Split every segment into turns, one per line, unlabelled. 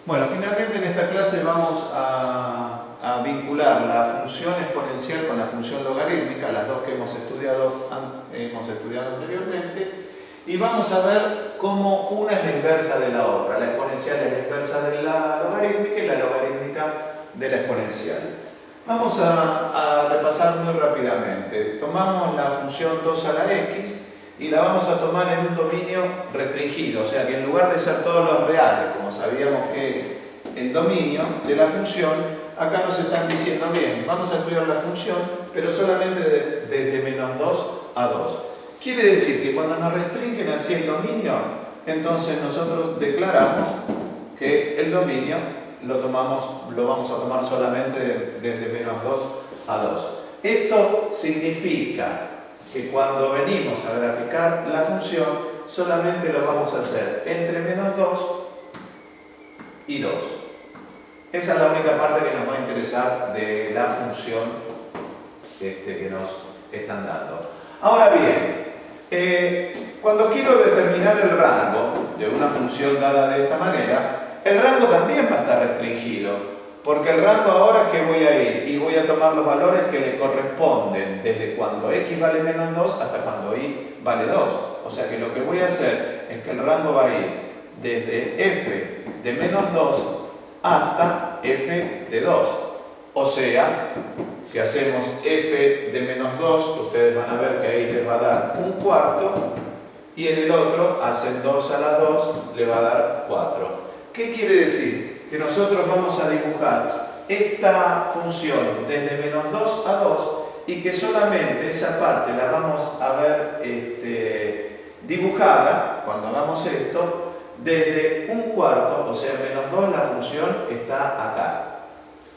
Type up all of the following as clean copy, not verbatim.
Bueno, finalmente en esta clase vamos a vincular la función exponencial con la función logarítmica, las dos que hemos estudiado anteriormente, y vamos a ver cómo una es la inversa de la otra. La exponencial es la inversa de la logarítmica y la logarítmica de la exponencial. Vamos a repasar muy rápidamente. Tomamos la función 2 a la x y la vamos a tomar en un dominio restringido, o sea que en lugar de ser todos los reales, como sabíamos que es el dominio de la función, acá nos están diciendo, bien, vamos a estudiar la función, pero solamente desde menos 2 a 2. Quiere decir que cuando nos restringen así el dominio, entonces nosotros declaramos que el dominio lo vamos a tomar solamente desde menos 2 a 2. Esto significa que cuando venimos a graficar la función, solamente lo vamos a hacer entre menos 2 y 2. Esa es la única parte que nos va a interesar de la función que nos están dando. Ahora bien, cuando quiero determinar el rango de una función dada de esta manera, el rango también va a estar restringido. Porque el rango ahora que voy a ir y voy a tomar los valores que le corresponden desde cuando x vale menos 2 hasta cuando y vale 2. O sea que lo que voy a hacer es que el rango va a ir desde f de menos 2 hasta f de 2. O sea, si hacemos f de menos 2, ustedes van a ver que ahí les va a dar un cuarto y en el otro hacen 2 a la 2, le va a dar 4. ¿Qué quiere decir? Que nosotros vamos a dibujar esta función desde menos 2 a 2 y que solamente esa parte la vamos a ver dibujada, cuando hagamos esto, desde un cuarto, o sea, menos 2 la función está acá.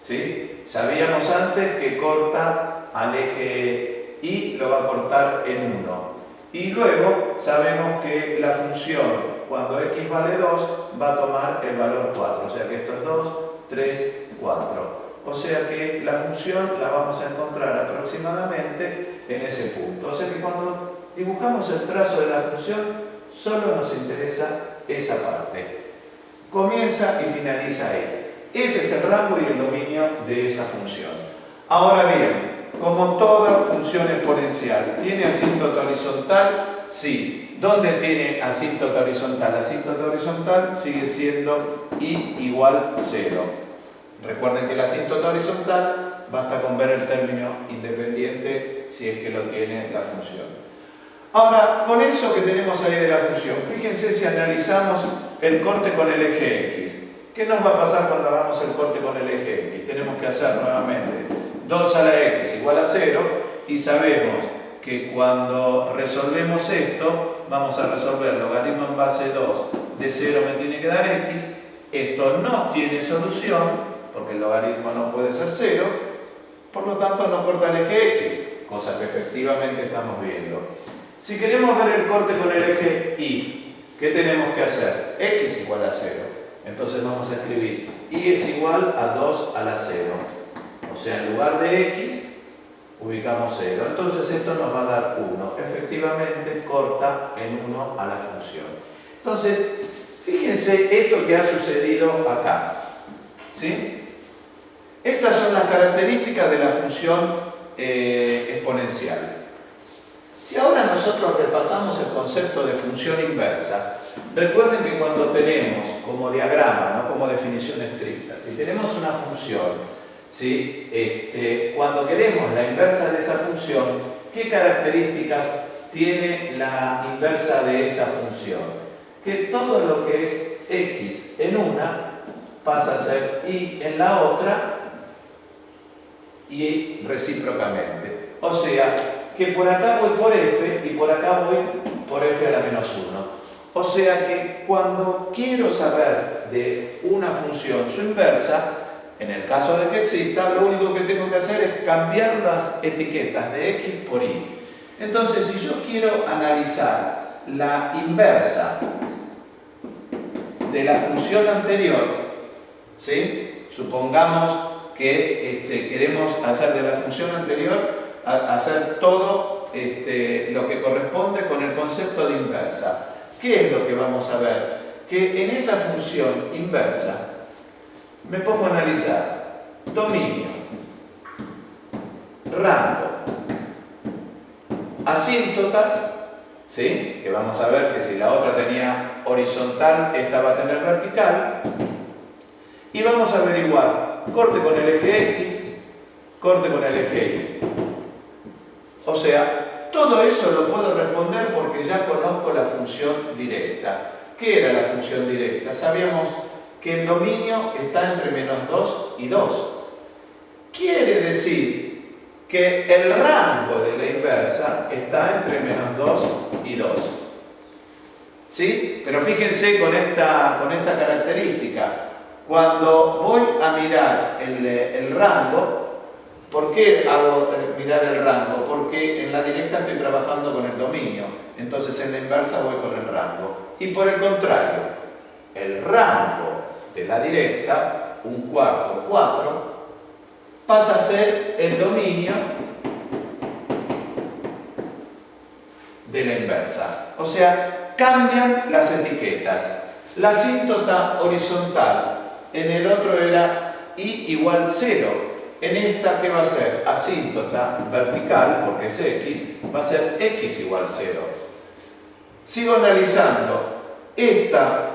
¿Sí? Sabíamos antes que corta al eje y lo va a cortar en 1. Y luego sabemos que la función, cuando x vale 2, va a tomar el valor 4. O sea que esto es 2, 3, 4. O sea que la función la vamos a encontrar aproximadamente en ese punto. O sea que cuando dibujamos el trazo de la función, solo nos interesa esa parte. Comienza y finaliza ahí. Ese es el rango y el dominio de esa función. Ahora bien, como toda función exponencial, ¿tiene asíntota horizontal? Sí. ¿Dónde tiene asíntota horizontal? Asíntota horizontal sigue siendo y igual 0. Recuerden que la asíntota horizontal basta con ver el término independiente si es que lo tiene la función. Ahora, con eso que tenemos ahí de la función, fíjense si analizamos el corte con el eje x. ¿Qué nos va a pasar cuando hagamos el corte con el eje x? Tenemos que hacer nuevamente 2 a la x igual a 0 y sabemos que cuando resolvemos esto, vamos a resolver logaritmo en base 2 de 0 me tiene que dar x. Esto no tiene solución, porque el logaritmo no puede ser 0, por lo tanto no corta el eje x, cosa que efectivamente estamos viendo. Si queremos ver el corte con el eje y, ¿qué tenemos que hacer? X igual a 0. Entonces vamos a escribir y es igual a 2 a la 0. O sea, en lugar de x, ubicamos 0. Entonces esto nos va a dar 1. Efectivamente corta en 1 a la función. Entonces, fíjense esto que ha sucedido acá. ¿Sí? Estas son las características de la función exponencial. Si ahora nosotros repasamos el concepto de función inversa, recuerden que cuando tenemos como diagrama, no como definición estricta, si tenemos una función, ¿sí? Cuando queremos la inversa de esa función, ¿qué características tiene la inversa de esa función? Que todo lo que es x en una pasa a ser y en la otra y recíprocamente. O sea, que por acá voy por f y por acá voy por f a la menos 1. O sea que cuando quiero saber de una función su inversa, en el caso de que exista, lo único que tengo que hacer es cambiar las etiquetas de x por y. Entonces, si yo quiero analizar la inversa de la función anterior, ¿sí? Supongamos que queremos hacer de la función anterior hacer todo lo que corresponde con el concepto de inversa. ¿Qué es lo que vamos a ver? Que en esa función inversa me pongo a analizar dominio, rango, asíntotas, ¿sí? Que vamos a ver que si la otra tenía horizontal, esta va a tener vertical. Y vamos a averiguar corte con el eje X, corte con el eje Y. O sea, todo eso lo puedo responder porque ya conozco la función directa. ¿Qué era la función directa? Sabíamos que el dominio está entre -2 y 2. Quiere decir que el rango de la inversa está entre -2 y 2. ¿Sí? Pero fíjense con esta característica. Cuando voy a mirar el rango, ¿por qué hago mirar el rango? Porque en la directa estoy trabajando con el dominio, entonces en la inversa voy con el rango. Y por el contrario, el rango de la directa, 1/4, 4, pasa a ser el dominio de la inversa. O sea, cambian las etiquetas. La asíntota horizontal en el otro era y igual 0. En esta, ¿qué va a ser? Asíntota vertical, porque es X, va a ser X igual 0. Sigo analizando. Esta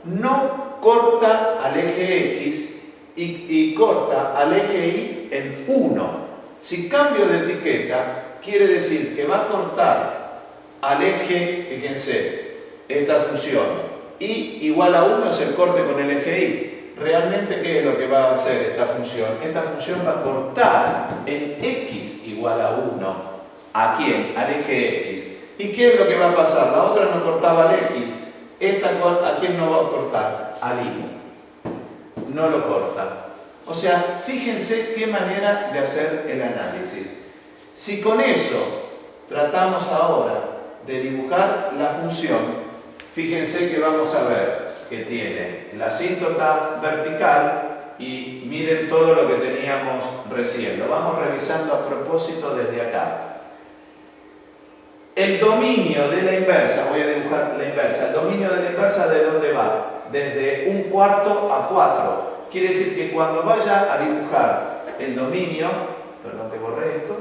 no corta al eje X y corta al eje Y en 1. Si cambio de etiqueta, quiere decir que va a cortar al eje, fíjense, esta función, Y igual a 1 es el corte con el eje Y. ¿Realmente qué es lo que va a hacer esta función? Esta función va a cortar en X igual a 1. ¿A quién? Al eje X. ¿Y qué es lo que va a pasar? La otra no cortaba al X. ¿Esta a quién no va a cortar? Al Y. No lo corta. O sea, fíjense qué manera de hacer el análisis. Si con eso tratamos ahora de dibujar la función, fíjense que vamos a ver que tiene la asíntota vertical y miren todo lo que teníamos recién. Lo vamos revisando a propósito desde acá. El dominio de la inversa, voy a dibujar la inversa. El dominio de la inversa, ¿de dónde va? Desde 1/4 a 4. Quiere decir que cuando vaya a dibujar el dominio, perdón que borré esto,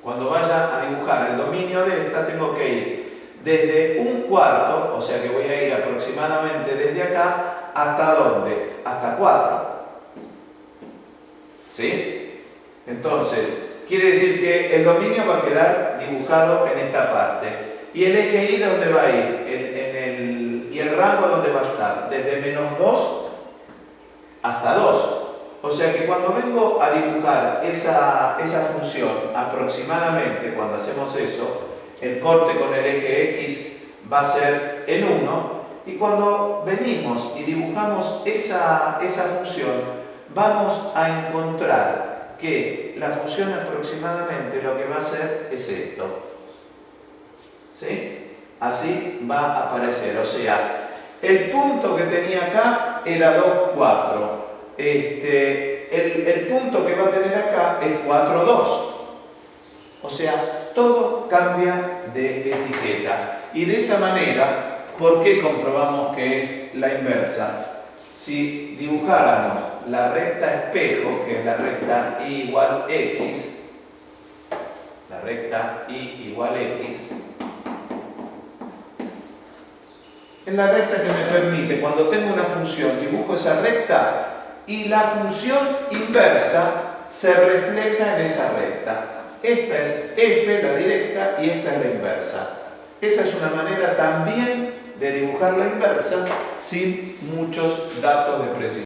cuando vaya a dibujar el dominio de esta, tengo que ir desde 1/4, o sea que voy a ir aproximadamente desde acá, ¿hasta dónde? Hasta 4. ¿Sí? Entonces, quiere decir que el dominio va a quedar dibujado en esta parte. ¿Y el eje Y dónde va a ir? ¿Y el rango dónde va a estar? Desde -2 hasta 2. O sea que cuando vengo a dibujar esa función, aproximadamente cuando hacemos eso, el corte con el eje X va a ser en 1, y cuando venimos y dibujamos esa función, vamos a encontrar que la función aproximadamente lo que va a hacer es esto. ¿Sí? Así va a aparecer. O sea, el punto que tenía acá era 2, 4. El punto que va a tener acá es 4, 2. O sea, todo cambia de etiqueta. Y de esa manera, ¿por qué comprobamos que es la inversa? Si dibujáramos la recta espejo, que es la recta Y igual X, la recta Y igual X, es la recta que me permite, cuando tengo una función, dibujo esa recta y la función inversa se refleja en esa recta. Esta es F, la directa, y esta es la inversa. Esa es una manera también de dibujar la inversa sin muchos datos de precisión.